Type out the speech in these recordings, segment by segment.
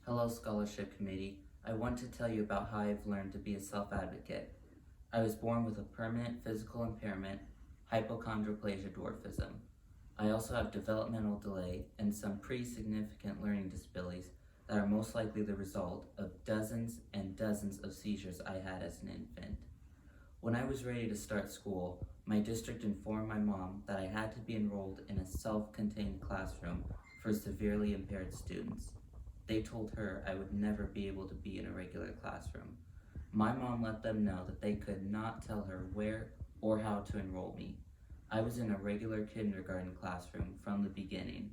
Hello, Scholarship Committee. I want to tell you about how I've learned to be a self-advocate. I was born with a permanent physical impairment, hypochondroplasia dwarfism. I also have developmental delay and some pretty significant learning disabilities that are most likely the result of dozens and dozens of seizures I had as an infant. When I was ready to start school, my district informed my mom that I had to be enrolled in a self-contained classroom for severely impaired students. They told her I would never be able to be in a regular classroom. My mom let them know that they could not tell her where or how to enroll me. I was in a regular kindergarten classroom from the beginning.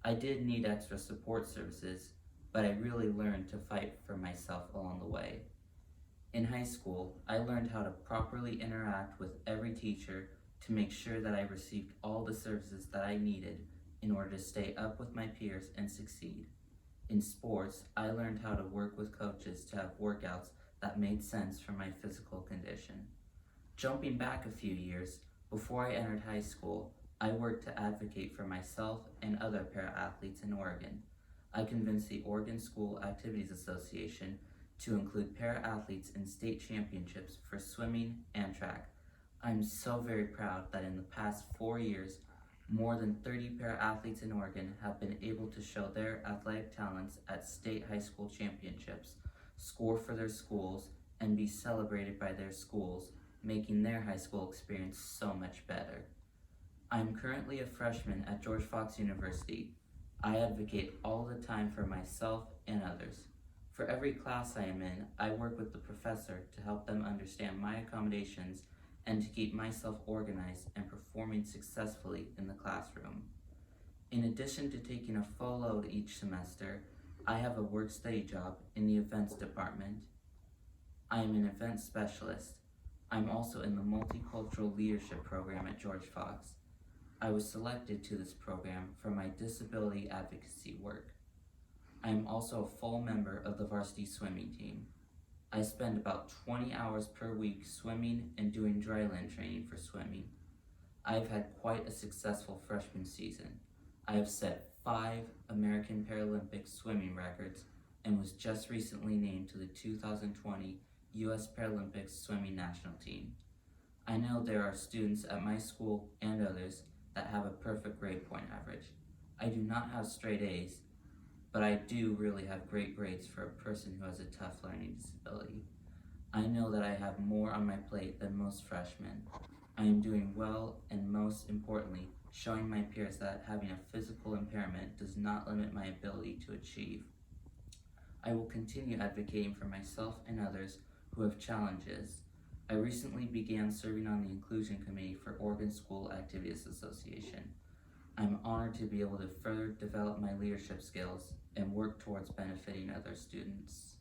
I did need extra support services, but I really learned to fight for myself along the way. In high school, I learned how to properly interact with every teacher to make sure that I received all the services that I needed in order to stay up with my peers and succeed. In sports, I learned how to work with coaches to have workouts that made sense for my physical condition. Jumping back a few years, before I entered high school, I worked to advocate for myself and other para-athletes in Oregon. I convinced the Oregon School Activities Association to include para-athletes in state championships for swimming and track. I'm so very proud that in the past 4 years, more than 30 para-athletes in Oregon have been able to show their athletic talents at state high school championships, score for their schools, and be celebrated by their schools, making their high school experience so much better. I'm currently a freshman at George Fox University. I advocate all the time for myself and others. For every class I am in, I work with the professor to help them understand my accommodations and to keep myself organized and performing successfully in the classroom. In addition to taking a full load each semester, I have a work-study job in the events department. I am an event specialist. I'm also in the Multicultural Leadership Program at George Fox. I was selected to this program for my disability advocacy work. I am also a full member of the varsity swimming team. I spend about 20 hours per week swimming and doing dryland training for swimming. I have had quite a successful freshman season. I have set 5 American Paralympic swimming records and was just recently named to the 2020 U.S. Paralympics swimming national team. I know there are students at my school and others that have a perfect grade point average. I do not have straight A's, but I do really have great grades for a person who has a tough learning disability. I know that I have more on my plate than most freshmen. I am doing well and most importantly, showing my peers that having a physical impairment does not limit my ability to achieve. I will continue advocating for myself and others who have challenges. I recently began serving on the Inclusion Committee for Oregon School Activities Association. I'm honored to be able to further develop my leadership skills and work towards benefiting other students.